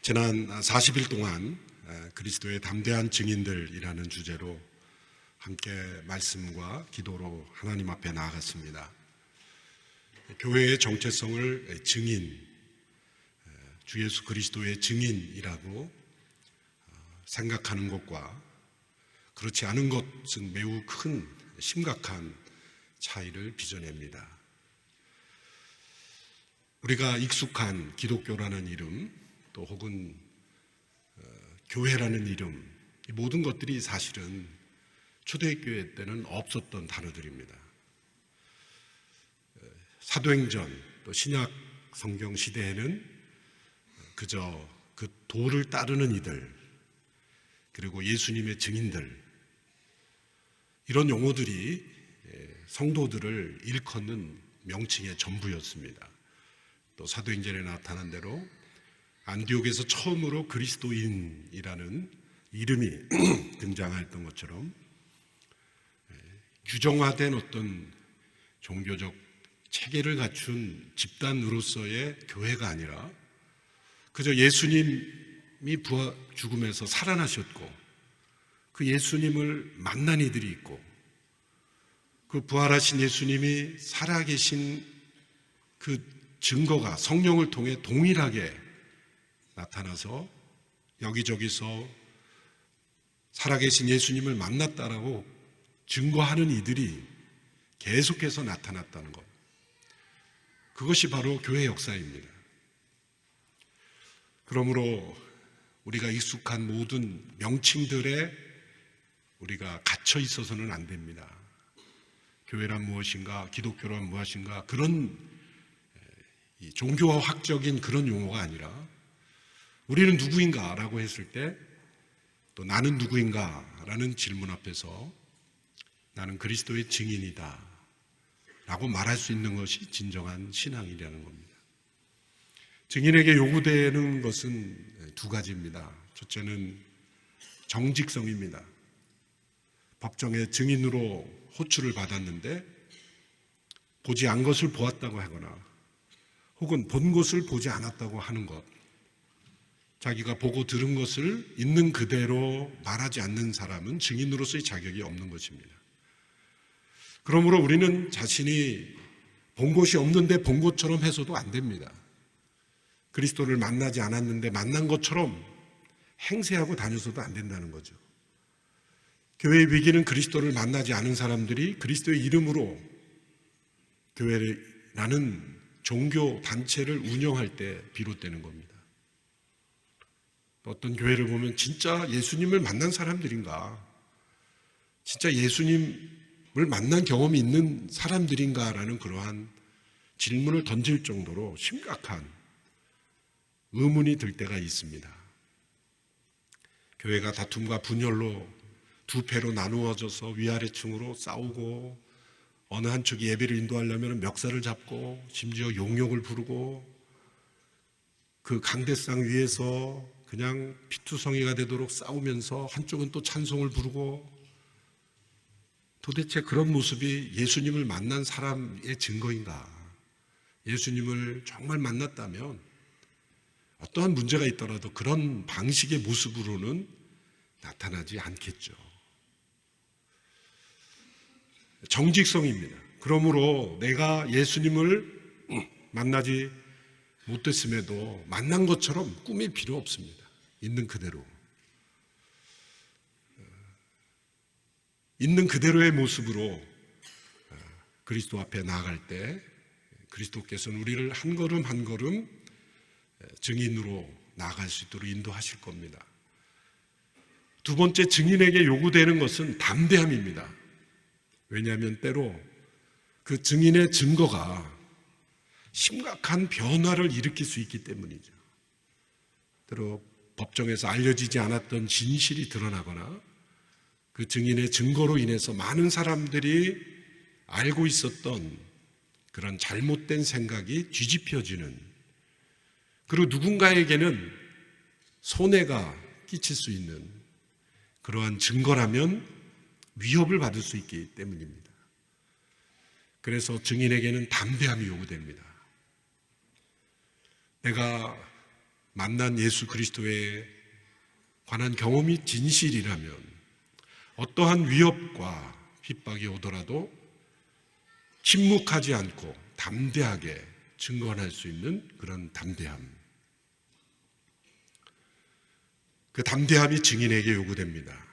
지난 40일 동안 그리스도의 담대한 증인들이라는 주제로 함께 말씀과 기도로 하나님 앞에 나아갔습니다. 교회의 정체성을 증인, 주 예수 그리스도의 증인이라고 생각하는 것과 그렇지 않은 것은 매우 큰 심각한 차이를 빚어냅니다. 우리가 익숙한 기독교라는 이름, 또 혹은 교회라는 이름, 이 모든 것들이 사실은 초대교회 때는 없었던 단어들입니다. 사도행전 또 신약 성경 시대에는 그저 그 도를 따르는 이들, 그리고 예수님의 증인들, 이런 용어들이 성도들을 일컫는 명칭의 전부였습니다. 또 사도행전에 나타난 대로 안디옥에서 처음으로 그리스도인이라는 이름이 등장했던 것처럼 규정화된 어떤 종교적 체계를 갖춘 집단으로서의 교회가 아니라 그저 예수님이 죽음에서 살아나셨고 그 예수님을 만난 이들이 있고 그 부활하신 예수님이 살아계신 그 증거가 성령을 통해 동일하게 나타나서 여기저기서 살아계신 예수님을 만났다라고 증거하는 이들이 계속해서 나타났다는 것. 그것이 바로 교회 역사입니다. 그러므로 우리가 익숙한 모든 명칭들에 우리가 갇혀 있어서는 안 됩니다. 교회란 무엇인가, 기독교란 무엇인가, 그런 종교학적인 그런 용어가 아니라 우리는 누구인가 라고 했을 때 또 나는 누구인가 라는 질문 앞에서 나는 그리스도의 증인이다 라고 말할 수 있는 것이 진정한 신앙이라는 겁니다. 증인에게 요구되는 것은 두 가지입니다. 첫째는 정직성입니다. 법정에 증인으로 호출을 받았는데 보지 않은 것을 보았다고 하거나 혹은 본 것을 보지 않았다고 하는 것, 자기가 보고 들은 것을 있는 그대로 말하지 않는 사람은 증인으로서의 자격이 없는 것입니다. 그러므로 우리는 자신이 본 것이 없는데 본 것처럼 해서도 안 됩니다. 그리스도를 만나지 않았는데 만난 것처럼 행세하고 다녀서도 안 된다는 거죠. 교회의 위기는 그리스도를 만나지 않은 사람들이 그리스도의 이름으로 교회라는 종교 단체를 운영할 때 비롯되는 겁니다. 어떤 교회를 보면 진짜 예수님을 만난 사람들인가, 진짜 예수님을 만난 경험이 있는 사람들인가라는 그러한 질문을 던질 정도로 심각한 의문이 들 때가 있습니다. 교회가 다툼과 분열로 두 패로 나누어져서 위아래층으로 싸우고 어느 한쪽이 예배를 인도하려면 멱살을 잡고 심지어 용역을 부르고 그 강대상 위에서 그냥 피투성이가 되도록 싸우면서 한쪽은 또 찬송을 부르고, 도대체 그런 모습이 예수님을 만난 사람의 증거인가? 예수님을 정말 만났다면 어떠한 문제가 있더라도 그런 방식의 모습으로는 나타나지 않겠죠. 정직성입니다. 그러므로 내가 예수님을 만나지 못했음에도 만난 것처럼 꾸밀 필요 없습니다. 있는 그대로. 있는 그대로의 모습으로 그리스도 앞에 나아갈 때 그리스도께서는 우리를 한 걸음 한 걸음 증인으로 나아갈 수 있도록 인도하실 겁니다. 두 번째, 증인에게 요구되는 것은 담대함입니다. 왜냐하면 때로 그 증인의 증거가 심각한 변화를 일으킬 수 있기 때문이죠. 때로 법정에서 알려지지 않았던 진실이 드러나거나 그 증인의 증거로 인해서 많은 사람들이 알고 있었던 그런 잘못된 생각이 뒤집혀지는, 그리고 누군가에게는 손해가 끼칠 수 있는 그러한 증거라면 위협을 받을 수 있기 때문입니다. 그래서 증인에게는 담대함이 요구됩니다. 내가 만난 예수 그리스도에 관한 경험이 진실이라면 어떠한 위협과 핍박이 오더라도 침묵하지 않고 담대하게 증거할 수 있는 그런 담대함. 그 담대함이 증인에게 요구됩니다.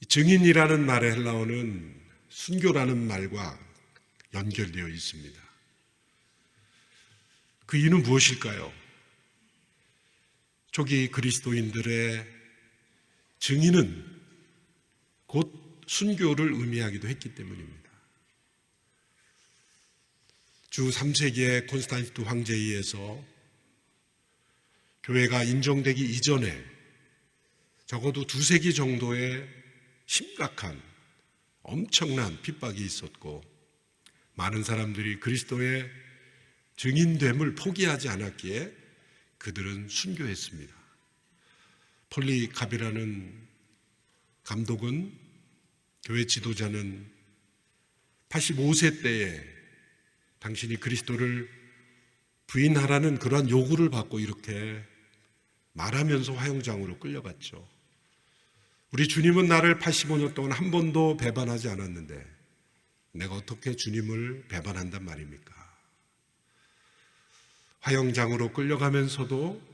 증인이라는 말의 헬라어는 순교라는 말과 연결되어 있습니다. 그 이유는 무엇일까요? 초기 그리스도인들의 증인은 곧 순교를 의미하기도 했기 때문입니다. 주 3세기의 콘스탄티누 황제에 의해서 교회가 인정되기 이전에 적어도 2세기 정도의 심각한 엄청난 핍박이 있었고 많은 사람들이 그리스도의 증인됨을 포기하지 않았기에 그들은 순교했습니다. 폴리캅이라는 감독은, 교회 지도자는 85세 때에 당신이 그리스도를 부인하라는 그러한 요구를 받고 이렇게 말하면서 화형장으로 끌려갔죠. 우리 주님은 나를 85년 동안 한 번도 배반하지 않았는데 내가 어떻게 주님을 배반한단 말입니까? 화형장으로 끌려가면서도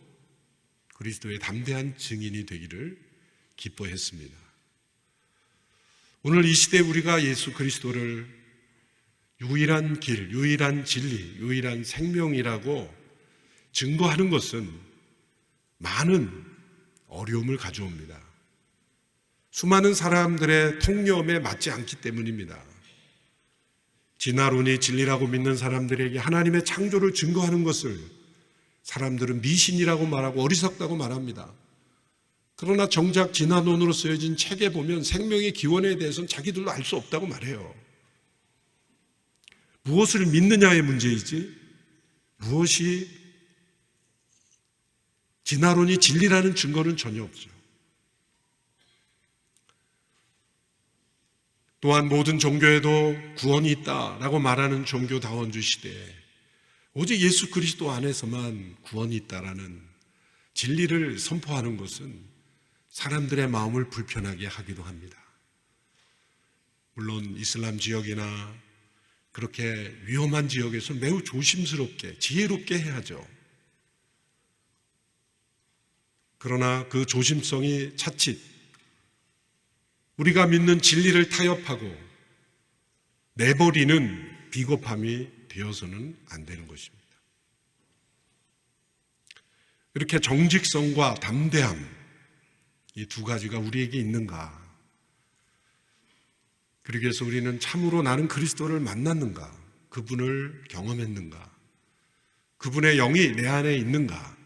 그리스도의 담대한 증인이 되기를 기뻐했습니다. 오늘 이 시대에 우리가 예수 그리스도를 유일한 길, 유일한 진리, 유일한 생명이라고 증거하는 것은 많은 어려움을 가져옵니다. 수많은 사람들의 통념에 맞지 않기 때문입니다. 진화론이 진리라고 믿는 사람들에게 하나님의 창조를 증거하는 것을 사람들은 미신이라고 말하고 어리석다고 말합니다. 그러나 정작 진화론으로 쓰여진 책에 보면 생명의 기원에 대해서는 자기들도 알 수 없다고 말해요. 무엇을 믿느냐의 문제이지 무엇이 진화론이 진리라는 증거는 전혀 없죠. 또한 모든 종교에도 구원이 있다라고 말하는 종교다원주의 시대에 오직 예수 그리스도 안에서만 구원이 있다라는 진리를 선포하는 것은 사람들의 마음을 불편하게 하기도 합니다. 물론 이슬람 지역이나 그렇게 위험한 지역에서 매우 조심스럽게 지혜롭게 해야죠. 그러나 그 조심성이 차칫 우리가 믿는 진리를 타협하고 내버리는 비겁함이 되어서는 안 되는 것입니다. 이렇게 정직성과 담대함, 이 두 가지가 우리에게 있는가? 그러기 위해서 우리는 참으로 나는 그리스도를 만났는가? 그분을 경험했는가? 그분의 영이 내 안에 있는가?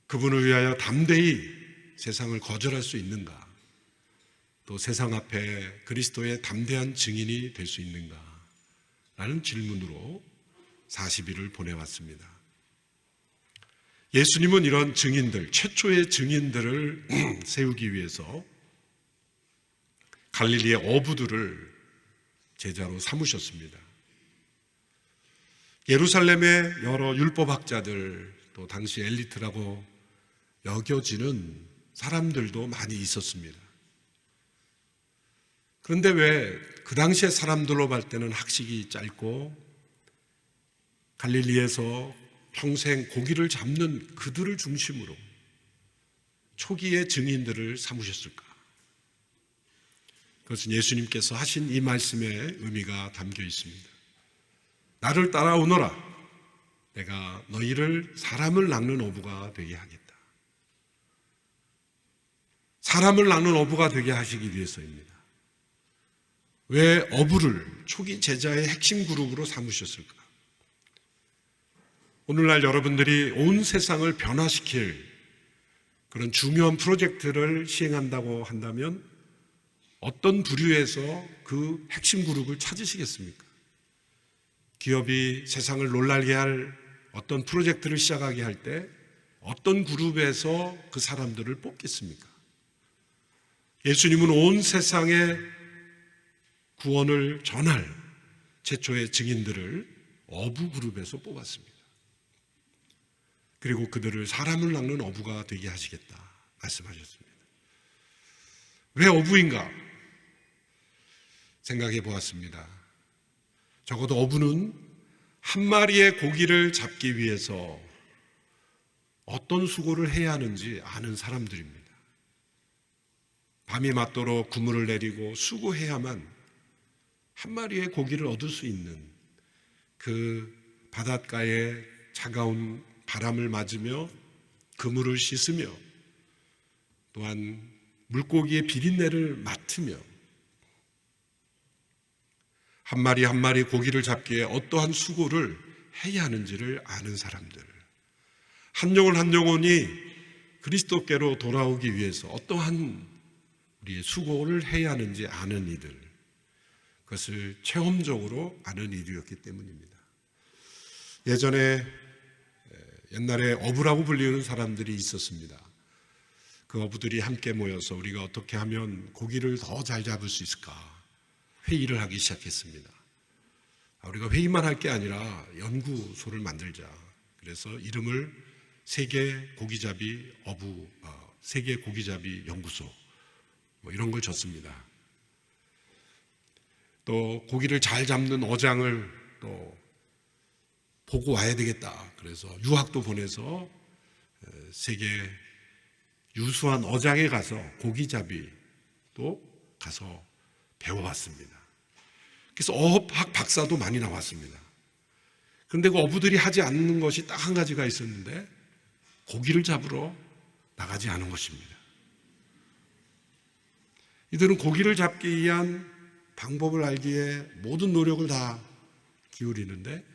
그분을 위하여 담대히 세상을 거절할 수 있는가? 또 세상 앞에 그리스도의 담대한 증인이 될 수 있는가? 라는 질문으로 40일을 보내왔습니다. 예수님은 이런 증인들, 최초의 증인들을 세우기 위해서 갈릴리의 어부들을 제자로 삼으셨습니다. 예루살렘의 여러 율법학자들, 또 당시 엘리트라고 여겨지는 사람들도 많이 있었습니다. 그런데 왜 그 당시의 사람들로 볼 때는 학식이 짧고 갈릴리에서 평생 고기를 잡는 그들을 중심으로 초기의 증인들을 삼으셨을까? 그것은 예수님께서 하신 이 말씀에 의미가 담겨 있습니다. 나를 따라오너라. 내가 너희를 사람을 낚는 어부가 되게 하겠다. 사람을 낚는 어부가 되게 하시기 위해서입니다. 왜 어부를 초기 제자의 핵심 그룹으로 삼으셨을까? 오늘날 여러분들이 온 세상을 변화시킬 그런 중요한 프로젝트를 시행한다고 한다면 어떤 부류에서 그 핵심 그룹을 찾으시겠습니까? 기업이 세상을 놀라게 할 어떤 프로젝트를 시작하게 할 때 어떤 그룹에서 그 사람들을 뽑겠습니까? 예수님은 온 세상에 구원을 전할 최초의 증인들을 어부 그룹에서 뽑았습니다. 그리고 그들을 사람을 낚는 어부가 되게 하시겠다 말씀하셨습니다. 왜 어부인가 생각해 보았습니다. 적어도 어부는 한 마리의 고기를 잡기 위해서 어떤 수고를 해야 하는지 아는 사람들입니다. 밤이 맞도록 그물을 내리고 수고해야만 한 마리의 고기를 얻을 수 있는 그 바닷가의 차가운 바람을 맞으며 그물을 씻으며 또한 물고기의 비린내를 맡으며 한 마리 한 마리 고기를 잡기에 어떠한 수고를 해야 하는지를 아는 사람들, 한 영혼 한 영혼이 그리스도께로 돌아오기 위해서 어떠한 우리의 수고를 해야 하는지 아는 이들, 그것을 체험적으로 아는 일이었기 때문입니다. 옛날에 어부라고 불리는 사람들이 있었습니다. 그 어부들이 함께 모여서 우리가 어떻게 하면 고기를 더 잘 잡을 수 있을까 회의를 하기 시작했습니다. 우리가 회의만 할 게 아니라 연구소를 만들자. 그래서 이름을 세계 고기잡이 연구소 이런 걸 줬습니다. 또 고기를 잘 잡는 어장을 또 보고 와야 되겠다. 그래서 유학도 보내서 세계 유수한 어장에 가서 고기잡이도 가서 배워봤습니다. 그래서 어업학 박사도 많이 나왔습니다. 그런데 그 어부들이 하지 않는 것이 딱 한 가지가 있었는데 고기를 잡으러 나가지 않은 것입니다. 이들은 고기를 잡기 위한 방법을 알기에 모든 노력을 다 기울이는데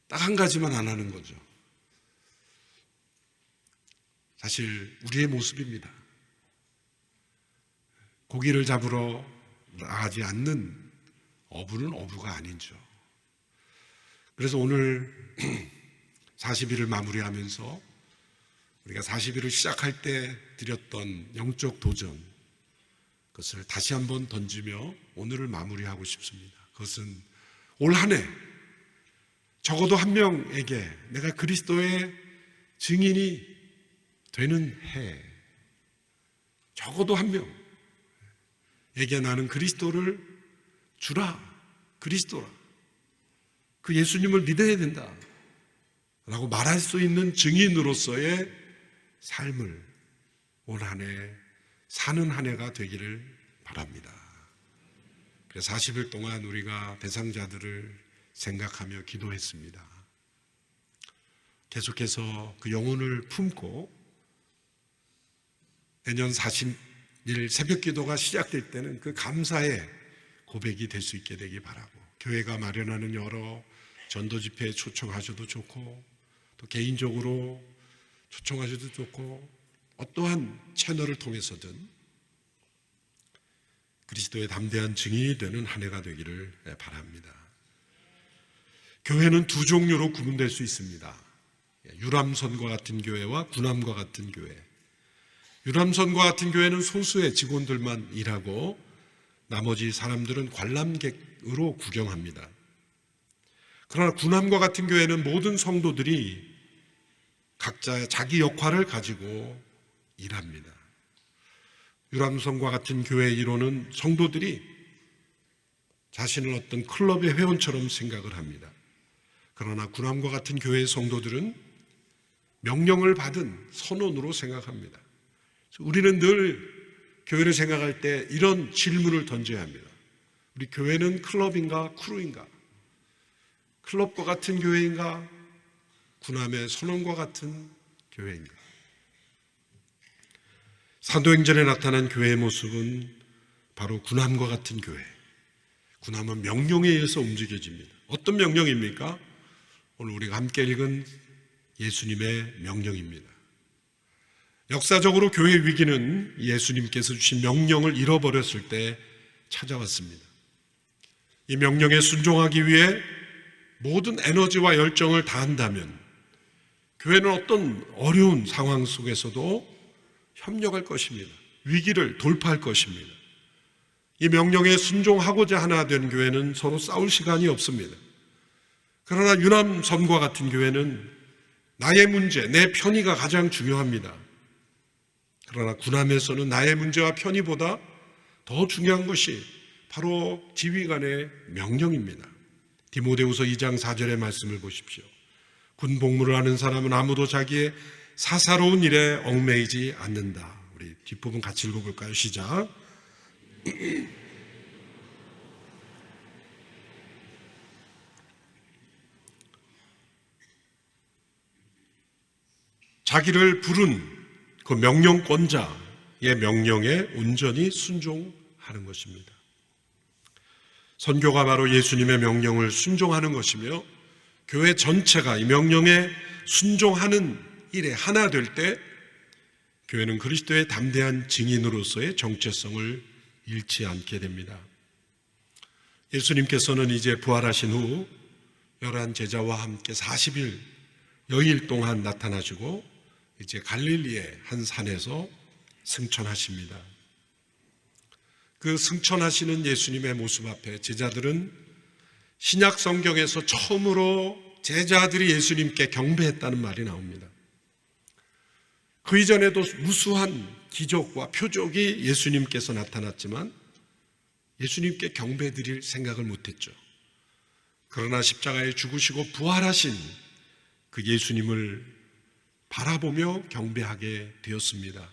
딱 한 가지만 안 하는 거죠. 사실 우리의 모습입니다. 고기를 잡으러 나가지 않는 어부는 어부가 아니죠. 그래서 오늘 40일을 마무리하면서 우리가 40일을 시작할 때 드렸던 영적 도전, 그것을 다시 한번 던지며 오늘을 마무리하고 싶습니다. 그것은 올 한 해 적어도 한 명에게 내가 그리스도의 증인이 되는 해, 적어도 한 명에게 나는 그리스도를 주라, 그리스도라, 그 예수님을 믿어야 된다 라고 말할 수 있는 증인으로서의 삶을 올 한 해 사는 한 해가 되기를 바랍니다. 그래서 40일 동안 우리가 대상자들을 생각하며 기도했습니다. 계속해서 그 영혼을 품고 내년 40일 새벽 기도가 시작될 때는 그 감사의 고백이 될 수 있게 되기 바라고, 교회가 마련하는 여러 전도 집회에 초청하셔도 좋고 또 개인적으로 초청하셔도 좋고 어떠한 채널을 통해서든 그리스도의 담대한 증인이 되는 한 해가 되기를 바랍니다. 교회는 두 종류로 구분될 수 있습니다. 유람선과 같은 교회와 군함과 같은 교회. 유람선과 같은 교회는 소수의 직원들만 일하고 나머지 사람들은 관람객으로 구경합니다. 그러나 군함과 같은 교회는 모든 성도들이 각자 자기 역할을 가지고 일합니다. 유람선과 같은 교회의 이론은 성도들이 자신을 어떤 클럽의 회원처럼 생각을 합니다. 그러나 군함과 같은 교회의 성도들은 명령을 받은 선원으로 생각합니다. 우리는 늘 교회를 생각할 때 이런 질문을 던져야 합니다. 우리 교회는 클럽인가 크루인가? 클럽과 같은 교회인가? 군함의 선원과 같은 교회인가? 사도행전에 나타난 교회의 모습은 바로 군함과 같은 교회. 군함은 명령에 의해서 움직여집니다. 어떤 명령입니까? 오늘 우리가 함께 읽은 예수님의 명령입니다. 역사적으로 교회 위기는 예수님께서 주신 명령을 잃어버렸을 때 찾아왔습니다. 이 명령에 순종하기 위해 모든 에너지와 열정을 다한다면 교회는 어떤 어려운 상황 속에서도 협력할 것입니다. 위기를 돌파할 것입니다. 이 명령에 순종하고자 하나 된 교회는 서로 싸울 시간이 없습니다. 그러나 유람선과 같은 교회는 나의 문제, 내 편의가 가장 중요합니다. 그러나 군함에서는 나의 문제와 편의보다 더 중요한 것이 바로 지휘관의 명령입니다. 디모데후서 2장 4절의 말씀을 보십시오. 군 복무를 하는 사람은 아무도 자기의 사사로운 일에 얽매이지 않는다. 우리 뒷부분 같이 읽어볼까요? 시작. 자기를 부른 그 명령권자의 명령에 온전히 순종하는 것입니다. 선교가 바로 예수님의 명령을 순종하는 것이며 교회 전체가 이 명령에 순종하는 일에 하나 될 때 교회는 그리스도의 담대한 증인으로서의 정체성을 잃지 않게 됩니다. 예수님께서는 이제 부활하신 후 11 제자와 함께 40일 여일 동안 나타나시고 이제 갈릴리의 한 산에서 승천하십니다. 그 승천하시는 예수님의 모습 앞에 제자들은 신약 성경에서 처음으로 제자들이 예수님께 경배했다는 말이 나옵니다. 그 이전에도 무수한 기적과 표적이 예수님께서 나타났지만 예수님께 경배드릴 생각을 못했죠. 그러나 십자가에 죽으시고 부활하신 그 예수님을 바라보며 경배하게 되었습니다.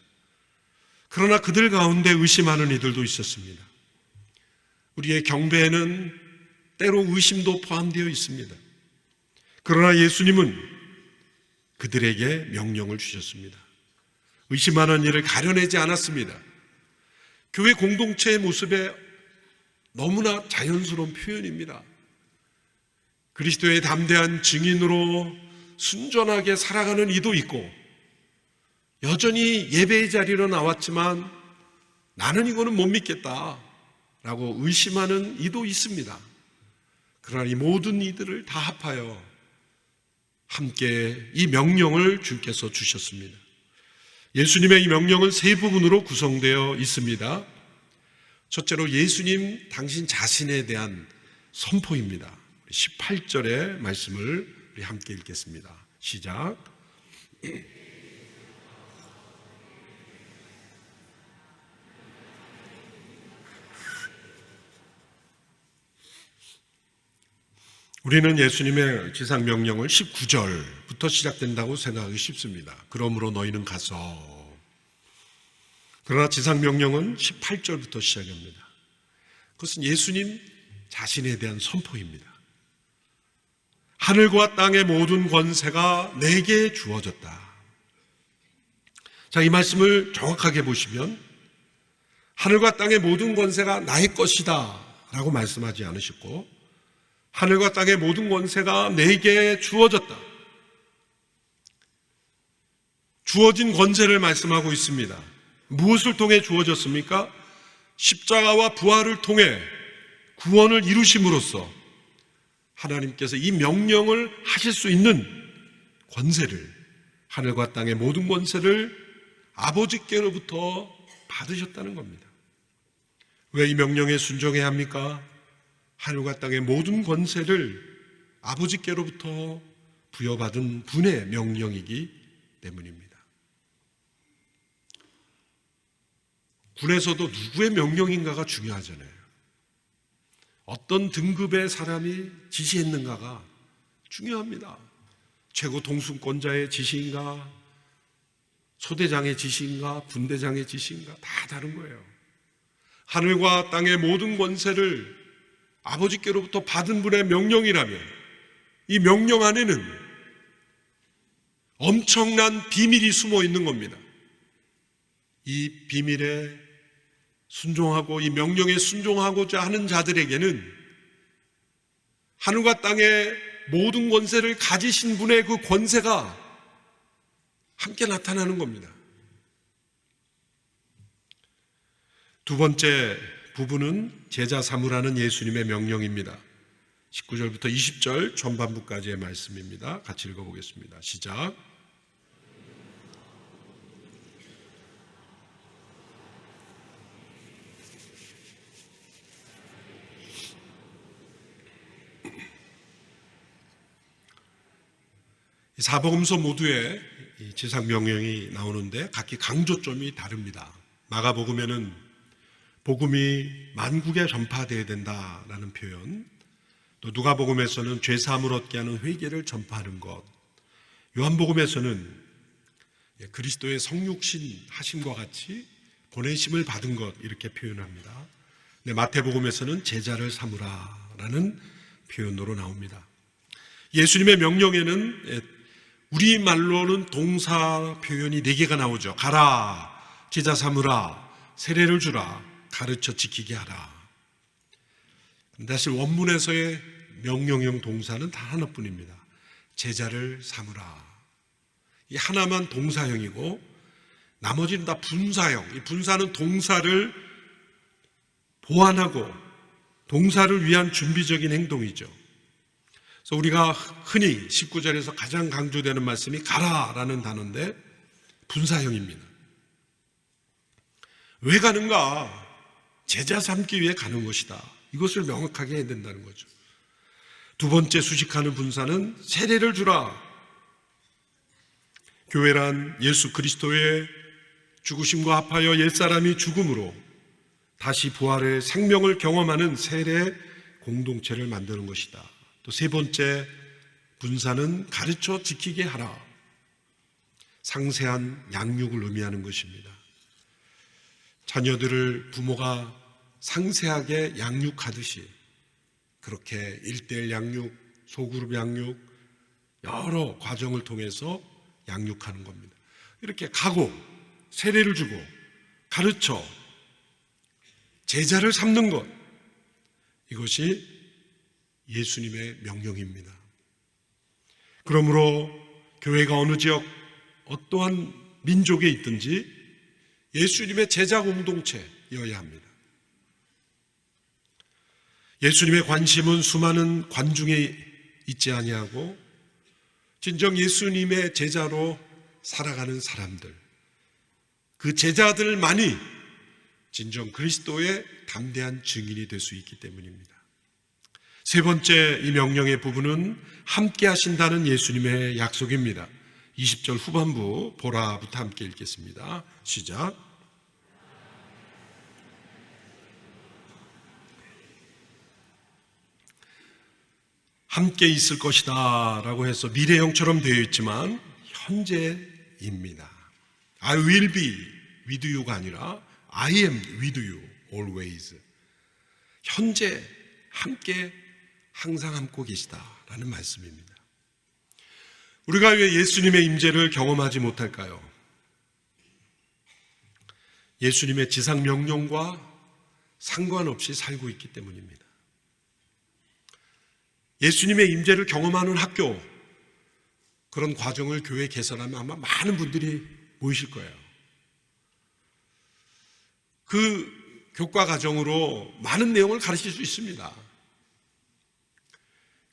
그러나 그들 가운데 의심하는 이들도 있었습니다. 우리의 경배에는 때로 의심도 포함되어 있습니다. 그러나 예수님은 그들에게 명령을 주셨습니다. 의심하는 일을 가려내지 않았습니다. 교회 공동체의 모습에 너무나 자연스러운 표현입니다. 그리스도의 담대한 증인으로 순전하게 살아가는 이도 있고 여전히 예배의 자리로 나왔지만 나는 이거는 못 믿겠다 라고 의심하는 이도 있습니다. 그러나 이 모든 이들을 다 합하여 함께 이 명령을 주께서 주셨습니다. 예수님의 이 명령은 세 부분으로 구성되어 있습니다. 첫째로 예수님 당신 자신에 대한 선포입니다. 18절의 말씀을 우리 함께 읽겠습니다. 시작. 우리는 예수님의 지상 명령을 19절부터 시작된다고 생각하기 쉽습니다. 그러므로 너희는 가서. 그러나 지상 명령은 18절부터 시작합니다. 그것은 예수님 자신에 대한 선포입니다. 하늘과 땅의 모든 권세가 내게 주어졌다. 자, 이 말씀을 정확하게 보시면 하늘과 땅의 모든 권세가 나의 것이다 라고 말씀하지 않으셨고 하늘과 땅의 모든 권세가 내게 주어졌다. 주어진 권세를 말씀하고 있습니다. 무엇을 통해 주어졌습니까? 십자가와 부활을 통해 구원을 이루심으로써 하나님께서 이 명령을 하실 수 있는 권세를, 하늘과 땅의 모든 권세를 아버지께로부터 받으셨다는 겁니다. 왜 이 명령에 순종해야 합니까? 하늘과 땅의 모든 권세를 아버지께로부터 부여받은 분의 명령이기 때문입니다. 군에서도 누구의 명령인가가 중요하잖아요. 어떤 등급의 사람이 지시했는가가 중요합니다. 최고 통수권자의 지시인가, 소대장의 지시인가, 분대장의 지시인가 다 다른 거예요. 하늘과 땅의 모든 권세를 아버지께로부터 받은 분의 명령이라면 이 명령 안에는 엄청난 비밀이 숨어 있는 겁니다. 이 비밀에 순종하고 이 명령에 순종하고자 하는 자들에게는 하늘과 땅의 모든 권세를 가지신 분의 그 권세가 함께 나타나는 겁니다. 두 번째 부분은 제자 삼으라는 예수님의 명령입니다. 19절부터 20절 전반부까지의 말씀입니다. 같이 읽어보겠습니다. 시작. 사복음서 모두에 이 지상 명령이 나오는데 각기 강조점이 다릅니다. 마가복음에는 복음이 만국에 전파되어야 된다라는 표현, 또 누가복음에서는 죄 사함을 얻게 하는 회개를 전파하는 것, 요한복음에서는 그리스도의 성육신 하심과 같이 보내심을 받은 것 이렇게 표현합니다. 마태복음에서는 제자를 삼으라라는 표현으로 나옵니다. 예수님의 명령에는 우리말로는 동사 표현이 4개가 나오죠. 가라, 제자 삼으라, 세례를 주라, 가르쳐 지키게 하라. 사실 원문에서의 명령형 동사는 단 하나뿐입니다. 제자를 삼으라. 이 하나만 동사형이고 나머지는 다 분사형. 이 분사는 동사를 보완하고 동사를 위한 준비적인 행동이죠. 그래서 우리가 흔히 19절에서 가장 강조되는 말씀이 가라라는 단어인데 분사형입니다. 왜 가는가? 제자 삼기 위해 가는 것이다. 이것을 명확하게 해야 된다는 거죠. 두 번째 수식하는 분사는 세례를 주라. 교회란 예수 그리스도의 죽으심과 합하여 옛사람이 죽음으로 다시 부활의 생명을 경험하는 세례 공동체를 만드는 것이다. 또 세 번째 분사는 가르쳐 지키게 하라. 상세한 양육을 의미하는 것입니다. 자녀들을 부모가 상세하게 양육하듯이 그렇게 1:1 양육, 소그룹 양육, 여러 과정을 통해서 양육하는 겁니다. 이렇게 가고 세례를 주고 가르쳐 제자를 삼는 것, 이것이 예수님의 명령입니다. 그러므로 교회가 어느 지역 어떠한 민족에 있든지 예수님의 제자 공동체여야 합니다. 예수님의 관심은 수많은 관중에 있지 아니하고 진정 예수님의 제자로 살아가는 사람들, 그 제자들만이 진정 그리스도의 담대한 증인이 될 수 있기 때문입니다. 세 번째 이 명령의 부분은 함께 하신다는 예수님의 약속입니다. 20절 후반부 보라부터 함께 읽겠습니다. 시작. 함께 있을 것이다 라고 해서 미래형처럼 되어 있지만 현재입니다. I will be with you가 아니라 I am with you always. 현재 함께 항상 함께 계시다라는 말씀입니다. 우리가 왜 예수님의 임재를 경험하지 못할까요? 예수님의 지상 명령과 상관없이 살고 있기 때문입니다. 예수님의 임재를 경험하는 학교, 그런 과정을 교회에 개설하면 아마 많은 분들이 모이실 거예요. 그 교과 과정으로 많은 내용을 가르칠 수 있습니다.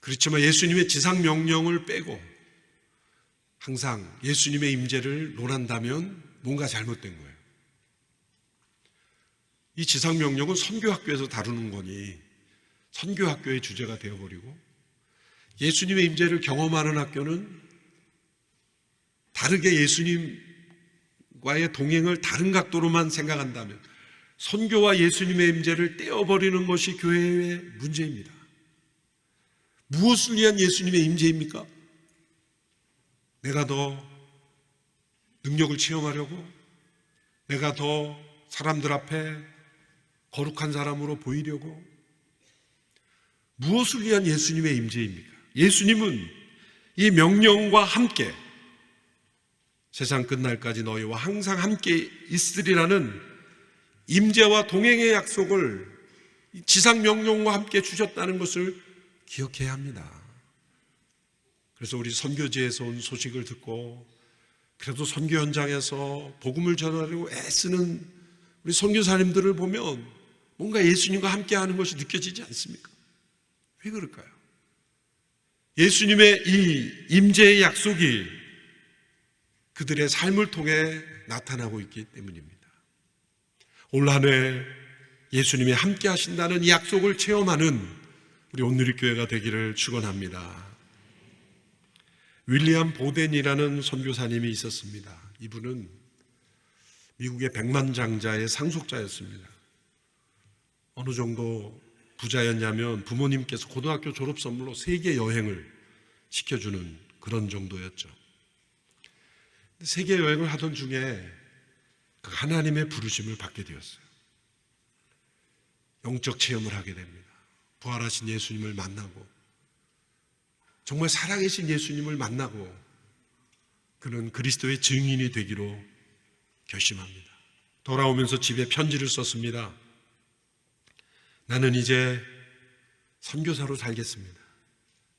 그렇지만 예수님의 지상 명령을 빼고 항상 예수님의 임재를 논한다면 뭔가 잘못된 거예요. 이 지상 명령은 선교학교에서 다루는 거니 선교학교의 주제가 되어버리고, 예수님의 임재를 경험하는 학교는 다르게 예수님과의 동행을 다른 각도로만 생각한다면 선교와 예수님의 임재를 떼어버리는 것이 교회의 문제입니다. 무엇을 위한 예수님의 임재입니까? 내가 더 능력을 체험하려고? 내가 더 사람들 앞에 거룩한 사람으로 보이려고? 무엇을 위한 예수님의 임재입니까? 예수님은 이 명령과 함께 세상 끝날까지 너희와 항상 함께 있으리라는 임재와 동행의 약속을 지상 명령과 함께 주셨다는 것을 기억해야 합니다. 그래서 우리 선교지에서 온 소식을 듣고 그래도 선교 현장에서 복음을 전하려고 애쓰는 우리 선교사님들을 보면 뭔가 예수님과 함께 하는 것이 느껴지지 않습니까? 왜 그럴까요? 예수님의 이 임재의 약속이 그들의 삶을 통해 나타나고 있기 때문입니다. 올 한 해 예수님이 함께 하신다는 이 약속을 체험하는 우리 온누리교회가 되기를 축원합니다. 윌리엄 보덴이라는 선교사님이 있었습니다. 이분은 미국의 백만장자의 상속자였습니다. 어느 정도 부자였냐면 부모님께서 고등학교 졸업 선물로 세계 여행을 시켜주는 그런 정도였죠. 세계 여행을 하던 중에 하나님의 부르심을 받게 되었어요. 영적 체험을 하게 됩니다. 부활하신 예수님을 만나고 정말 살아계신 예수님을 만나고 그는 그리스도의 증인이 되기로 결심합니다. 돌아오면서 집에 편지를 썼습니다. 나는 이제 선교사로 살겠습니다.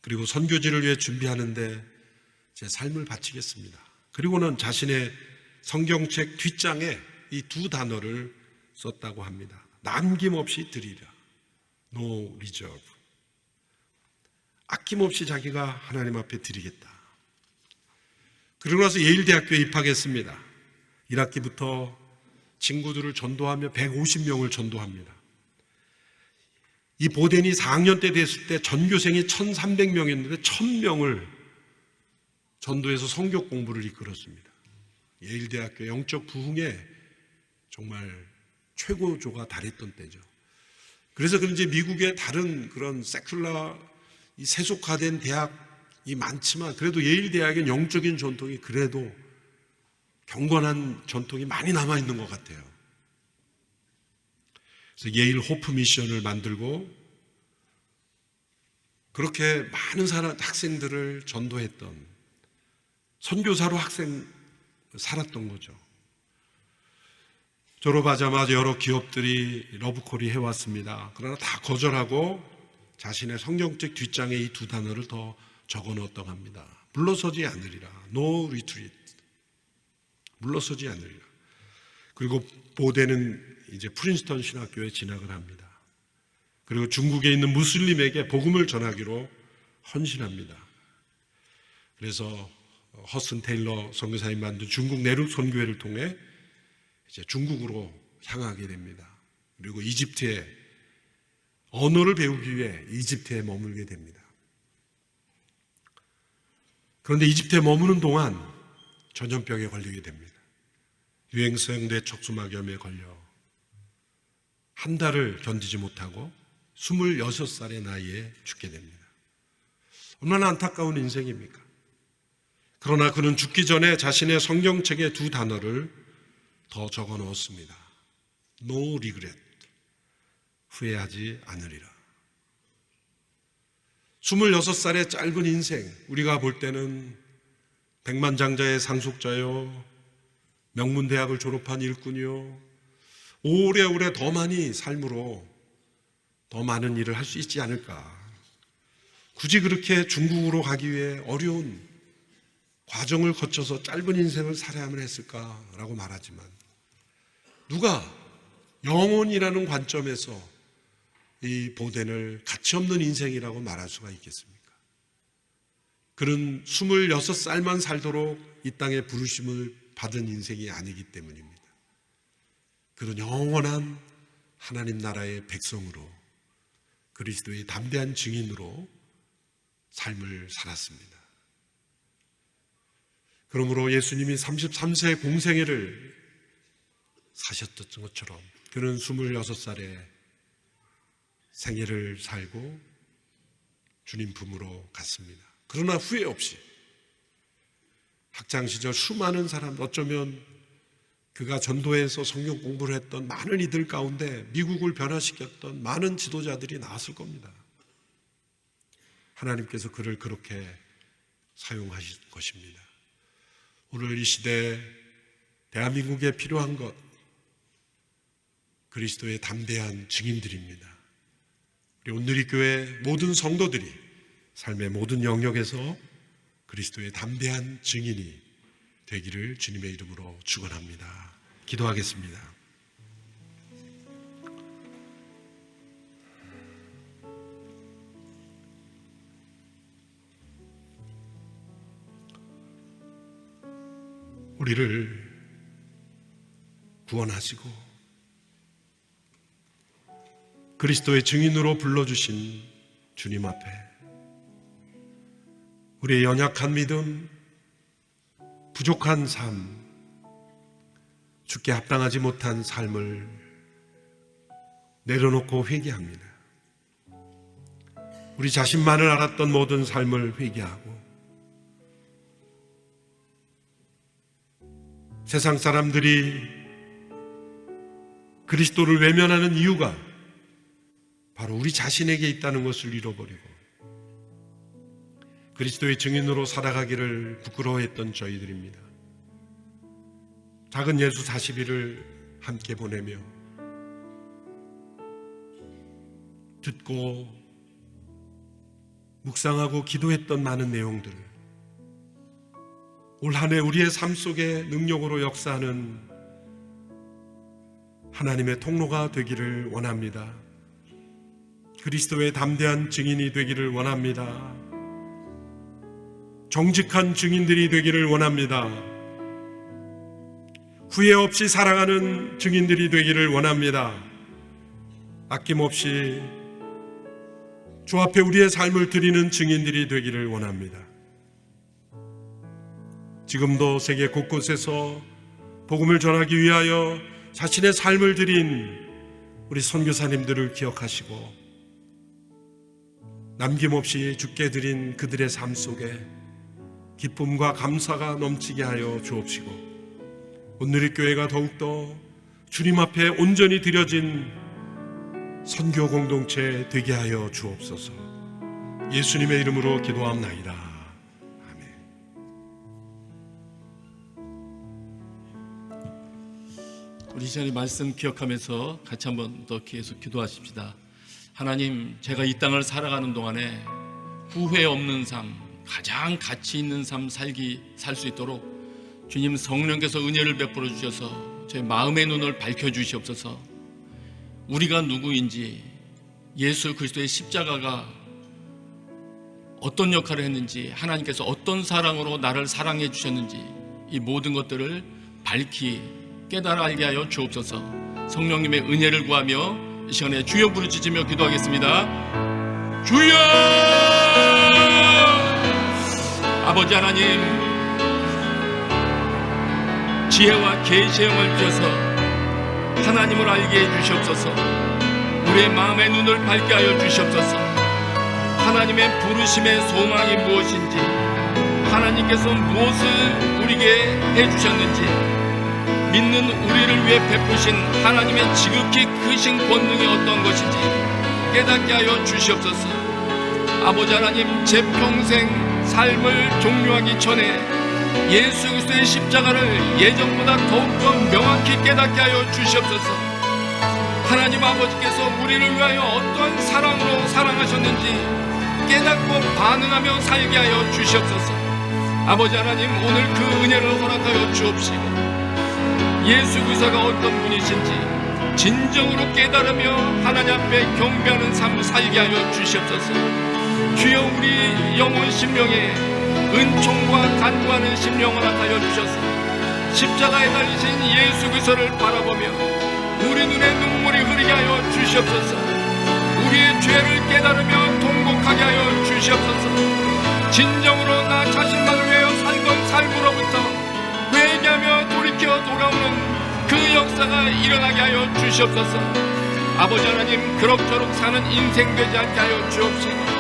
그리고 선교지를 위해 준비하는데 제 삶을 바치겠습니다. 그리고는 자신의 성경책 뒷장에 이 두 단어를 썼다고 합니다. 남김없이 드리라. No reserve. 아낌없이 자기가 하나님 앞에 드리겠다. 그러고 나서 예일대학교에 입학했습니다. 1학기부터 친구들을 전도하며 150명을 전도합니다. 이 보덴이 4학년 때 됐을 때 전교생이 1,300명이었는데 1,000명을 전도해서 성경 공부를 이끌었습니다. 예일대학교 영적 부흥에 정말 최고조가 달했던 때죠. 그래서 그런지 미국의 다른 그런 세큘라 이 세속화된 대학이 많지만 그래도 예일대학의 영적인 전통이 그래도 경건한 전통이 많이 남아있는 것 같아요. 그래서 예일 호프 미션을 만들고 그렇게 많은 학생들을 전도했던 선교사로 살았던 거죠. 졸업하자마자 여러 기업들이 러브콜이 해왔습니다. 그러나 다 거절하고 자신의 성경책 뒷장에 이 두 단어를 더 적어 넣었다고 합니다. 물러서지 않으리라. No retreat. 물러서지 않으리라. 그리고 보덴은 이제 프린스턴 신학교에 진학을 합니다. 그리고 중국에 있는 무슬림에게 복음을 전하기로 헌신합니다. 그래서 허슨 테일러 선교사님 만든 중국 내륙 선교회를 통해 이제 중국으로 향하게 됩니다. 그리고 이집트에 언어를 배우기 위해 이집트에 머물게 됩니다. 그런데 이집트에 머무는 동안 전염병에 걸리게 됩니다. 유행성 뇌척수막염에 걸려 한 달을 견디지 못하고 26살의 나이에 죽게 됩니다. 얼마나 안타까운 인생입니까? 그러나 그는 죽기 전에 자신의 성경책에 두 단어를 더 적어 넣었습니다. No regret. 후회하지 않으리라. 26살의 짧은 인생, 우리가 볼 때는 백만장자의 상속자요, 명문대학을 졸업한 일꾼이요, 오래오래 더 많이 삶으로 더 많은 일을 할 수 있지 않을까. 굳이 그렇게 중국으로 가기 위해 어려운 과정을 거쳐서 짧은 인생을 살아야만 했을까라고 말하지만 누가 영혼이라는 관점에서 이 보덴을 가치없는 인생이라고 말할 수가 있겠습니까? 그는 26살만 살도록 이 땅에 부르심을 받은 인생이 아니기 때문입니다. 그는 영원한 하나님 나라의 백성으로 그리스도의 담대한 증인으로 삶을 살았습니다. 그러므로 예수님이 33세 공생애를 사셨던 것처럼 그는 26살에 생애를 살고 주님 품으로 갔습니다. 그러나 후회 없이 학창시절 수많은 사람, 어쩌면 그가 전도해서 성경 공부를 했던 많은 이들 가운데 미국을 변화시켰던 많은 지도자들이 나왔을 겁니다. 하나님께서 그를 그렇게 사용하실 것입니다. 오늘 이 시대 대한민국에 필요한 것, 그리스도의 담대한 증인들입니다. 우리 온누리교회 모든 성도들이 삶의 모든 영역에서 그리스도의 담대한 증인이 되기를 주님의 이름으로 축원합니다. 기도하겠습니다. 우리를 구원하시고 그리스도의 증인으로 불러주신 주님 앞에 우리의 연약한 믿음, 부족한 삶, 주께 합당하지 못한 삶을 내려놓고 회개합니다. 우리 자신만을 알았던 모든 삶을 회개하고 세상 사람들이 그리스도를 외면하는 이유가 바로 우리 자신에게 있다는 것을 잃어버리고 그리스도의 증인으로 살아가기를 부끄러워했던 저희들입니다. 작은 예수 40일을 함께 보내며 듣고 묵상하고 기도했던 많은 내용들을 올 한 해 우리의 삶 속에 능력으로 역사하는 하나님의 통로가 되기를 원합니다. 그리스도의 담대한 증인이 되기를 원합니다. 정직한 증인들이 되기를 원합니다. 후회 없이 살아가는 증인들이 되기를 원합니다. 아낌없이 주 앞에 우리의 삶을 드리는 증인들이 되기를 원합니다. 지금도 세계 곳곳에서 복음을 전하기 위하여 자신의 삶을 드린 우리 선교사님들을 기억하시고 남김없이 주께 드린 그들의 삶 속에 기쁨과 감사가 넘치게 하여 주옵시고 온누리교회가 더욱더 주님 앞에 온전히 드려진 선교 공동체 되게 하여 주옵소서. 예수님의 이름으로 기도합나이다. 아멘. 우리 시간에 말씀 기억하면서 같이 한번 더 계속 기도하십시다. 하나님, 제가 이 땅을 살아가는 동안에 후회 없는 삶, 가장 가치 있는 삶 살 수 있도록 주님 성령께서 은혜를 베풀어 주셔서 제 마음의 눈을 밝혀 주시옵소서. 우리가 누구인지, 예수 그리스도의 십자가가 어떤 역할을 했는지, 하나님께서 어떤 사랑으로 나를 사랑해 주셨는지 이 모든 것들을 밝히 깨달아 알게 하여 주옵소서. 성령님의 은혜를 구하며 이 시간에 주여 부르짖으며 기도하겠습니다. 주여! 아버지 하나님, 지혜와 계시의 영을 주셔서 하나님을 알게 해주시옵소서. 우리의 마음의 눈을 밝게 하여 주시옵소서. 하나님의 부르심의 소망이 무엇인지, 하나님께서 무엇을 우리에게 해주셨는지, 믿는 우리를 위해 베푸신 하나님의 지극히 크신 권능이 어떤 것인지 깨닫게 하여 주시옵소서. 아버지 하나님, 제 평생 삶을 종료하기 전에 예수 그리스도의 십자가를 예전보다 더욱더 명확히 깨닫게 하여 주시옵소서. 하나님 아버지께서 우리를 위하여 어떠한 사랑으로 사랑하셨는지 깨닫고 반응하며 살게 하여 주시옵소서. 아버지 하나님, 오늘 그 은혜를 허락하여 주옵시고 예수 그리스도가 어떤 분이신지 진정으로 깨달으며 하나님 앞에 경배하는 삶 살게 하여 주시옵소서. 주여, 우리 영혼 심령에 은총과 간구하는 심령을 허락하여 주셔서 십자가에 달리신 예수 그리스도를 바라보며 우리 눈에 눈물이 흐르게 하여 주시옵소서. 우리의 죄를 깨달으며 통곡하게 하여 주시옵소서. 진정으로 나 자신만을 위하여 살던 삶으로부터 회개하며 돌이켜 돌아오는 그 역사가 일어나게 하여 주시옵소서. 아버지 하나님, 그럭저럭 사는 인생 되지 않게 하여 주옵시고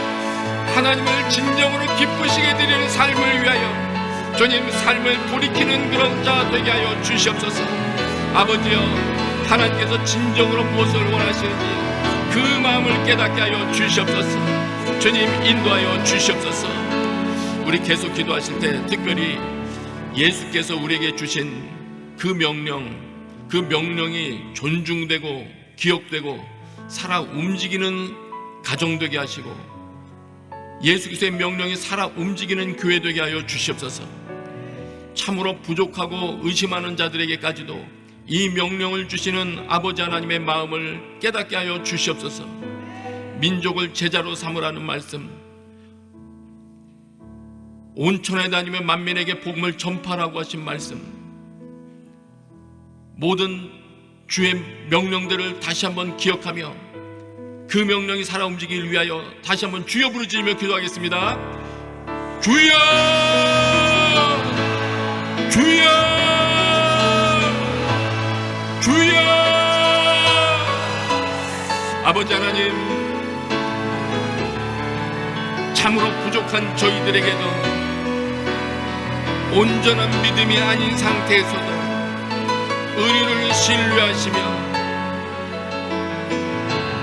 하나님을 진정으로 기쁘시게 드리는 삶을 위하여 주님 삶을 돌이키는 그런 자 되게 하여 주시옵소서. 아버지여, 하나님께서 진정으로 무엇을 원하시는지 그 마음을 깨닫게 하여 주시옵소서. 주님 인도하여 주시옵소서. 우리 계속 기도하실 때 특별히 예수께서 우리에게 주신 그 명령이 존중되고 기억되고 살아 움직이는 가정 되게 하시고 예수 그리스도의 명령이 살아 움직이는 교회 되게 하여 주시옵소서. 참으로 부족하고 의심하는 자들에게까지도 이 명령을 주시는 아버지 하나님의 마음을 깨닫게 하여 주시옵소서. 민족을 제자로 삼으라는 말씀, 온천에 다니며 만민에게 복음을 전파라고 하신 말씀, 모든 주의 명령들을 다시 한번 기억하며 그 명령이 살아 움직이길 위하여 다시 한번 주여 부르짖으며 기도하겠습니다. 주여 주여 주여. 아버지 하나님, 참으로 부족한 저희들에게도 온전한 믿음이 아닌 상태에서도 은혜를 신뢰하시며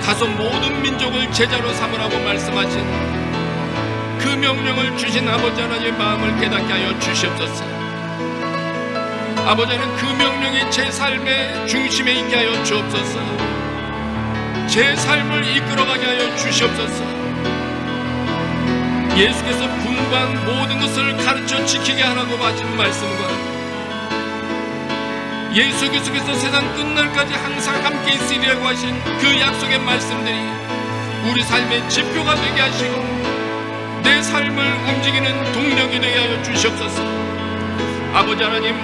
가서 모든 민족을 제자로 삼으라고 말씀하신 그 명령을 주신 아버지 하나님의 마음을 깨닫게 하여 주시옵소서. 아버지 하나님, 그 명령이 제 삶의 중심에 있게 하여 주옵소서. 제 삶을 이끌어가게 하여 주시옵소서. 예수께서 분ban 모든 것을 가르쳐 지키게 하라고 하신 말씀과 예수 그리스도께서 세상 끝날까지 항상 함께 있으리라고 하신 그 약속의 말씀들이 우리 삶의 지표가 되게 하시고 내 삶을 움직이는 동력이 되게 하여 주시옵소서. 아버지 하나님,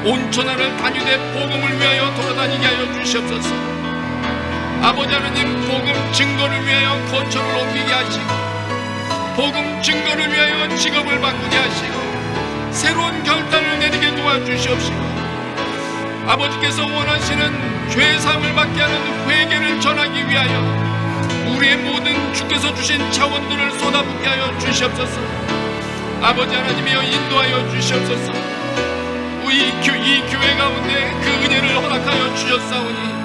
온 천하를 다니되 복음을 위하여 돌아다니게 하여 주시옵소서. 아버지 하나님, 복음 증거를 위하여 거처를 옮기게 하시고 복음 증거를 위하여 직업을 바꾸게 하시고 새로운 결단을 내리게 도와주시옵시고 아버지께서 원하시는 죄사함을 받게 하는 회개를 전하기 위하여 우리의 모든 주께서 주신 자원들을 쏟아붓게 하여 주시옵소서. 아버지 하나님이여 인도하여 주시옵소서. 이 교회 가운데 그 은혜를 허락하여 주셨사오니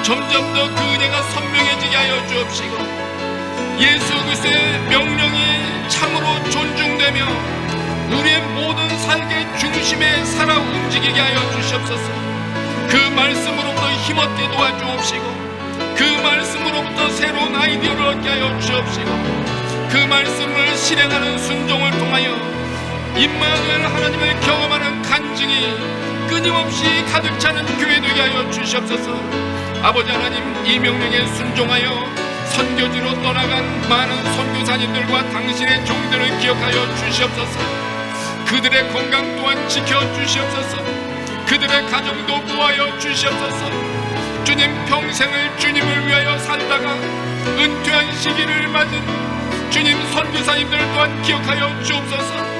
점점 더 그 은혜가 선명해지게 하여 주옵시고 예수 그리스도의 명령이 참으로 존중되며 우리의 모든 삶의 중심에 살아 움직이게 하여 주시옵소서. 그 말씀으로부터 힘없게 도와주옵시고 그 말씀으로부터 새로운 아이디어를 얻게 하여 주옵시고 그 말씀을 실행하는 순종을 통하여 임마누엘 하나님을 경험하는 간증이 끊임없이 가득 차는 교회 되게 하여 주시옵소서. 아버지 하나님, 이 명령에 순종하여 선교지로 떠나간 많은 선교사님들과 당신의 종들을 기억하여 주시옵소서. 그들의 건강 또한 지켜주시옵소서. 그들의 가정도 보호하여 주시옵소서. 주님, 평생을 주님을 위하여 살다가 은퇴한 시기를 맞은 주님 선교사님들 또한 기억하여 주옵소서.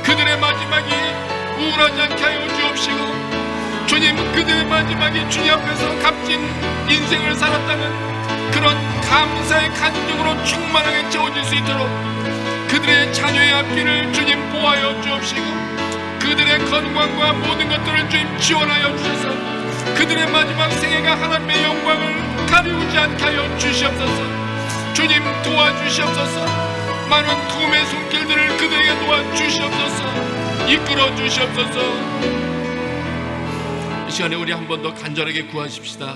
그들의 마지막이 우울하지 않게 하여 주옵시고 주님, 그들의 마지막이 주님 앞에서 값진 인생을 살았다는 그런 감사의 간증으로 충만하게 채워질 수 있도록 그들의 자녀의 앞길을 주님 보호하여 주옵시고 그들의 건강과 모든 것들을 주님 지원하여 주셔서 그들의 마지막 생애가 하나님의 영광을 가리우지 않게 하여 주시옵소서. 주님, 도와주시옵소서. 많은 도움의 손길들을 그들에게 도와주시옵소서. 이끌어 주시옵소서. 이 시간에 우리 한 번 더 간절하게 구하십시다.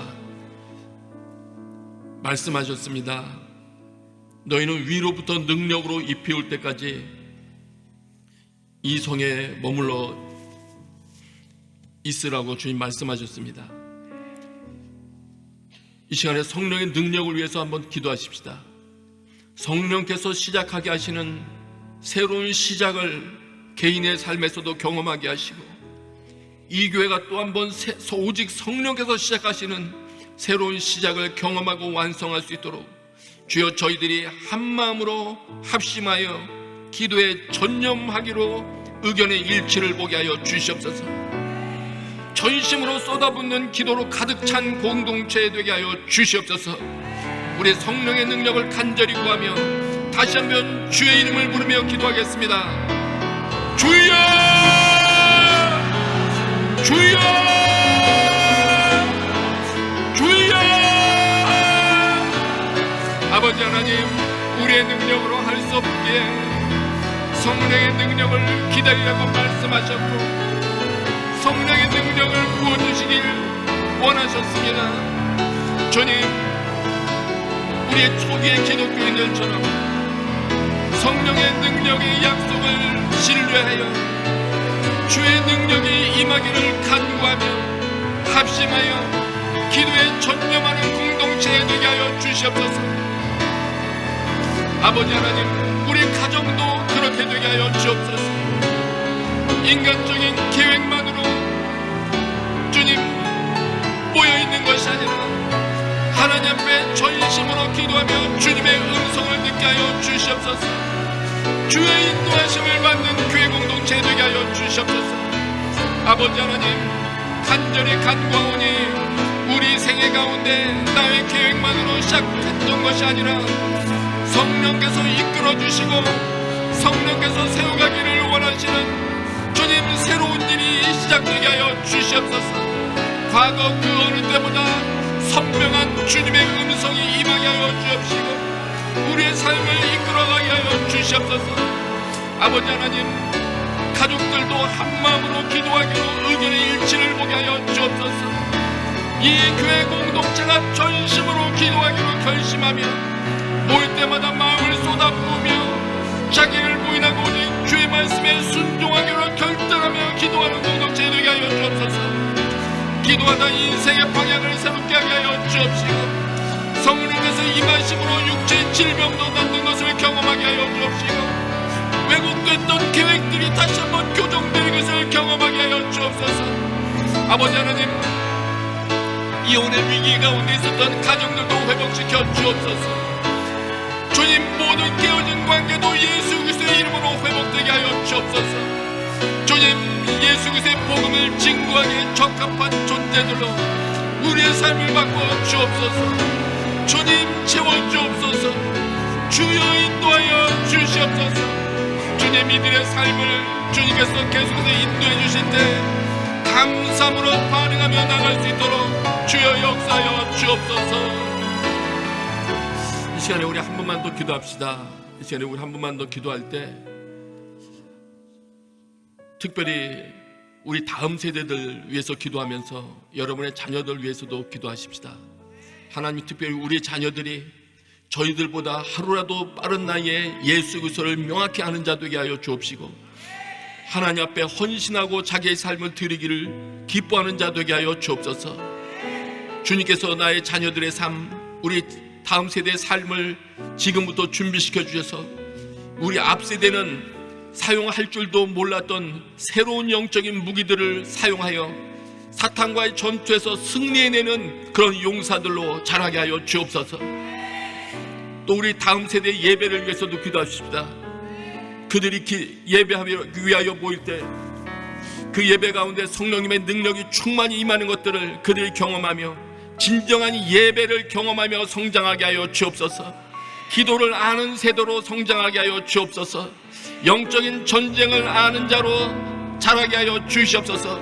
말씀하셨습니다. 너희는 위로부터 능력으로 입혀올 때까지 이 성에 머물러 있으라고 주님 말씀하셨습니다. 이 시간에 성령의 능력을 위해서 한번 기도하십시다. 성령께서 시작하게 하시는 새로운 시작을 개인의 삶에서도 경험하게 하시고 이 교회가 또 한 번 오직 성령께서 시작하시는 새로운 시작을 경험하고 완성할 수 있도록 주여 저희들이 한마음으로 합심하여 기도에 전념하기로 의견의 일치를 보게 하여 주시옵소서. 전심으로 쏟아붓는 기도로 가득 찬 공동체 되게 하여 주시옵소서. 우리 성령의 능력을 간절히 구하며 다시 한번 주의 이름을 부르며 기도하겠습니다. 주여! 주여! 주여! 아버지 하나님, 우리의 능력으로 할 수 없기에 성령의 능력을 기다리라고 말씀하셨고 성령의 능력을 부어주시길 원하셨습니다. 주님, 우리의 초기의 기독교인들처럼 성령의 능력의 약속을 신뢰하여 주의 능력이 임하기를 간구하며 합심하여 기도에 전념하는 공동체 되게 하여 주시옵소서. 아버지 하나님, 우리 가정도 그렇게 되게 하여 주옵소서. 인간적인 계획만으로 주님 모여있는 것이 아니라 하나님 앞에 전심으로 기도하며 주님의 음성을 듣게 하여 주시옵소서. 주의 인도하심을 받는 교회 공동체 되게 하여 주시옵소서. 아버지 하나님, 간절히 간구하오니 우리 생애 가운데 나의 계획만으로 시작했던 것이 아니라 성령께서 이끌어 주시고 성령께서 세워가기를 원하시는 주님 새로운 일이 시작되게 하여 주시옵소서. 과거 그 어느 때보다 선명한 주님의 음성이 임하게 하여 주옵시고 우리의 삶을 이끌어가게 하여 주시옵소서. 아버지 하나님, 가족들도 한마음으로 기도하기로 의견의 일치를 보게 하여 주옵소서. 이 교회 공동체가 전심으로 기도하기로 결심하며 모일 때마다 마음을 쏟아부으며 자기를 부인하고 오직 주의 말씀에 순종하기로 결단하며 기도하는 공동체 되게 하여 주옵소서. 기도하다 인생의 방향을 새롭게 하게 하여 주옵시고 성령께서 임하심으로 육체의 질병도 낫는 것을 경험하게 하여 주옵시고 왜곡됐던 계획들이 다시 한번 교정되는 것을 경험하게 하여 주옵소서. 아버지 하나님, 이혼의 위기 가운데 있었던 가정들도 회복시켜 주옵소서. 주님, 모든 깨어진 관계도 예수 그리스도의 이름으로 회복되게 하여 주옵소서. 주님, 예수 그리스도의 복음을 증거하기에 적합한 존재들로 우리의 삶을 바꿔 주옵소서. 주님, 채워주옵소서. 주여 인도하여 주시옵소서. 주님, 이들의 삶을 주님께서 계속해서 인도해 주실 때 감사함으로 반응하며 나갈 수 있도록 주여 역사하여 주옵소서. 이 시간에 우리 한 번만 더 기도합시다. 이 시간에 우리 한 번만 더 기도할 때 특별히 우리 다음 세대들 위해서 기도하면서 여러분의 자녀들 위해서도 기도하십시다. 하나님, 특별히 우리 자녀들이 저희들보다 하루라도 빠른 나이에 예수 그리스도를 명확히 아는 자 되게 하여 주옵시고 하나님 앞에 헌신하고 자기의 삶을 드리기를 기뻐하는 자 되게 하여 주옵소서. 주님께서 나의 자녀들의 삶, 우리 다음 세대의 삶을 지금부터 준비시켜 주셔서 우리 앞 세대는 사용할 줄도 몰랐던 새로운 영적인 무기들을 사용하여 사탄과의 전투에서 승리해내는 그런 용사들로 자라게 하여 주옵소서. 또 우리 다음 세대의 예배를 위해서도 기도하십시다. 그들이 예배하기 위하여 모일 때 그 예배 가운데 성령님의 능력이 충만히 임하는 것들을 그들이 경험하며 진정한 예배를 경험하며 성장하게 하여 주옵소서. 기도를 아는 세대로 성장하게 하여 주옵소서. 영적인 전쟁을 아는 자로 자라게 하여 주시옵소서.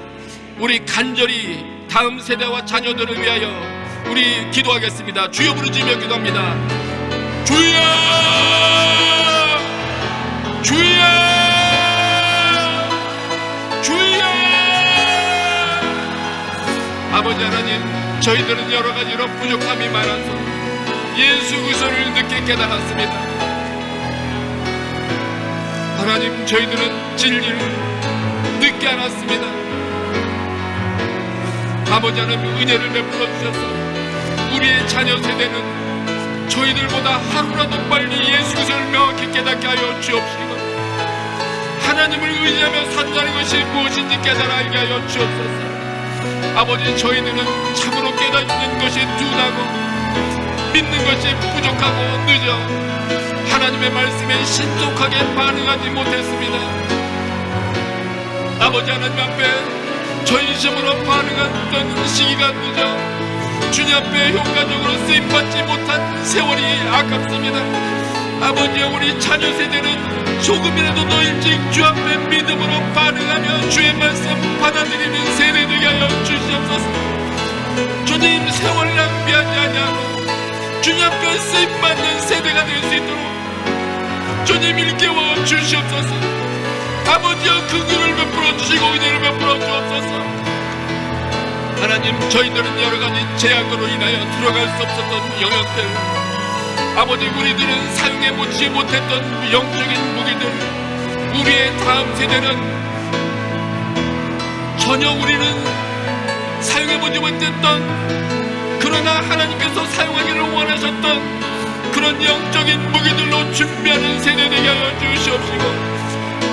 우리 간절히 다음 세대와 자녀들을 위하여 우리 기도하겠습니다. 주여 부르짖으며 기도합니다. 주여, 주여, 주여. 아버지 하나님, 저희들은 여러 가지로 부족함이 많아서 예수 그리스도를 늦게 깨달았습니다. 하나님, 저희들은 진리를 늦게 알았습니다. 아버지 하나님, 은혜를 베풀어 주셔서 우리의 자녀 세대는 저희들보다 하루라도 빨리 예수 그리스도를 명확히 깨닫게 하여 주옵시고 하나님을 의지하며 산다는 것이 무엇인지 깨달아 알게 하여 주옵소서. 아버지, 저희들은 참으로 깨닫는 것이 둔하고 믿는 것이 부족하고 늦어 하나님의 말씀에 신속하게 반응하지 못했습니다. 아버지 하나님 앞에 전심으로 반응했던 시기가 늦어 주님 앞에 효과적으로 쓰임받지 못한 세월이 아깝습니다. 아버지, 우리 자녀 세대는 조금이라도 더 일찍 주 앞에 믿음으로 반응하며 주의 말씀 받아들이는 세대 되게 하여 주시옵소서. 주님, 세월 낭비하지 아니하고 주님 앞에 쓰임받는 세대가 될 수 있도록 주님 일깨워 주시옵소서. 아버지여, 그 길을 베풀어 주시고 은혜를 베풀어 주옵소서. 하나님, 저희들은 여러 가지 제약으로 인하여 들어갈 수 없었던 영역들, 아버지, 우리들은 사용해보지 못했던 영적인 무기들, 우리의 다음 세대는 전혀 우리는 사용해보지 못했던, 그러나 하나님께서 사용하기를 원하셨던 그런 영적인 무기들로 준비하는 세대 되게 하여 주시옵시고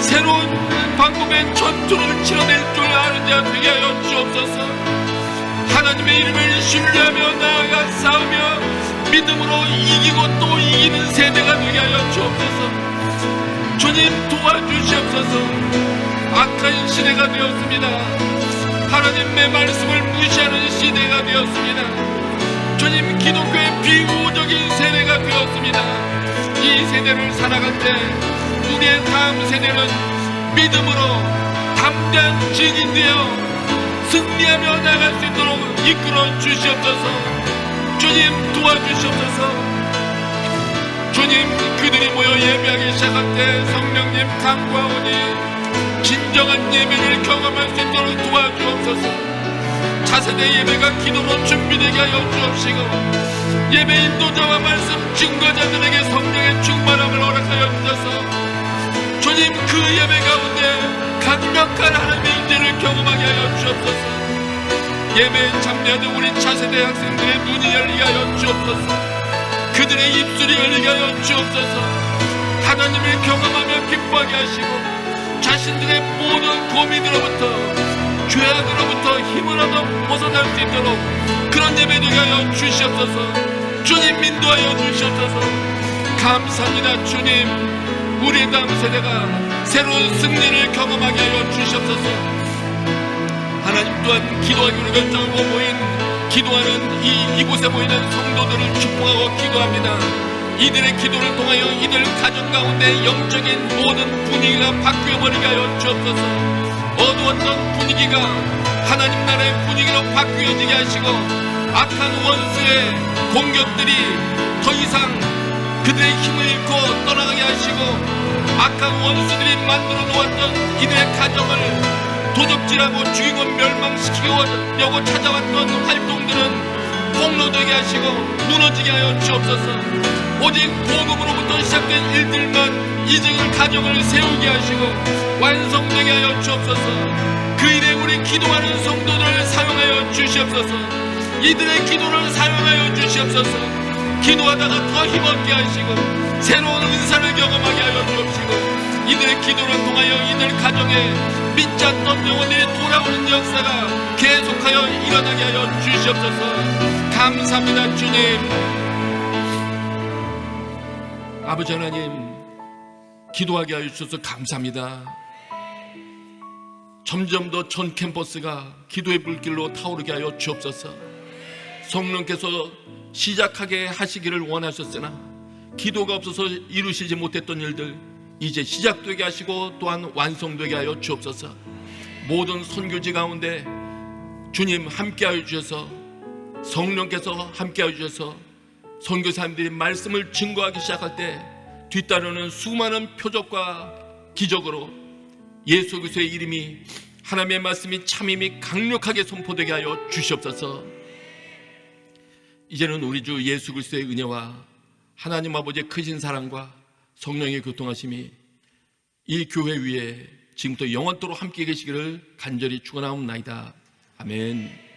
새로운 방법의 전투를 치러낼 줄 아는 자 되게 하여 주옵소서. 하나님의 이름을 신뢰하며 나아가 싸우며 믿음으로 이기고 또 이기는 세대가 되게 하여 주옵소서. 주님 도와주시옵소서. 악한 시대가 되었습니다. 하나님의 말씀을 무시하는 시대가 되었습니다. 주님, 기독교의 비우호적인 세대가 되었습니다. 이 세대를 살아갈 때 우리의 다음 세대는 믿음으로 담대한 증인 되어 승리하며 나갈 수 있도록 이끌어 주시옵소서. 주님 도와주시옵소서. 주님, 그들이 모여 예배하기 시작할 때 성령님 강구하오니 진정한 예배를 경험할 수 있도록 도와주옵소서. 차세대 예배가 기도로 준비되게 하여 주옵시고 예배 인도자와 말씀 증거자들에게 성령의 충만함을 허락하여 주셔서 주님, 그 예배 가운데 강력한 하나님의 임재를 경험하게 하여 주옵소서. 예배에 참여하는 우리 차세대 학생들의 눈이 열리게 하여 주옵소서. 그들의 입술이 열리게 하여 주옵소서. 하나님을 경험하며 기뻐하게 하시고 자신들의 모든 고민으로부터 죄악으로부터 힘을 얻어 벗어날 수 있도록 그런 예배 되게 하여 주시옵소서. 주님, 인도하여 주시옵소서. 감사합니다. 주님, 우리의 다음 세대가 새로운 승리를 경험하게 하여 주시옵소서. 하나님 또한 기도하기로 결정하고 모인 기도하는 이곳에 모이는 성도들을 축복하고 기도합니다. 이들의 기도를 통하여 이들 가정 가운데 영적인 모든 분위기가 바뀌어버리게 하여 주옵소서. 어두웠던 분위기가 하나님 나라의 분위기로 바뀌어지게 하시고 악한 원수의 공격들이 더 이상 그들의 힘을 잃고 떠나가게 하시고 악한 원수들이 만들어 놓았던 이들의 가정을 도적질하고 죽이고 멸망시키려고 찾아왔던 활동들은 폭로되게 하시고 무너지게 하여 주옵소서. 오직 복음으로부터 시작된 일들만 이적을 가정을 세우게 하시고 완성되게 하여 주옵소서. 그 일에 우리 기도하는 성도들을 사용하여 주시옵소서. 이들의 기도를 사용하여 주시옵소서. 기도하다가 더 힘없게 하시고 새로운 은사를 경험하게 하여 주옵시고 이들의 기도를 통하여 이들 가정에 믿지 않던 영혼들이 돌아오는 역사가 계속하여 일어나게 하여 주시옵소서. 감사합니다. 주님, 아버지 하나님, 기도하게 하여 주셔서 감사합니다. 점점 더 전 캠퍼스가 기도의 불길로 타오르게 하여 주옵소서. 성령께서 시작하게 하시기를 원하셨으나 기도가 없어서 이루시지 못했던 일들 이제 시작되게 하시고 또한 완성되게 하여 주옵소서. 모든 선교지 가운데 주님 함께하여 주셔서 성령께서 함께하여 주셔서 선교사님들이 말씀을 증거하기 시작할 때 뒤따르는 수많은 표적과 기적으로 예수 그리스도의 이름이 하나님의 말씀이 참임이 강력하게 선포되게 하여 주시옵소서. 이제는 우리 주 예수 그리스도의 은혜와 하나님 아버지의 크신 사랑과 성령의 교통하심이 이 교회 위에 지금부터 영원토록 함께 계시기를 간절히 축원하옵나이다. 아멘.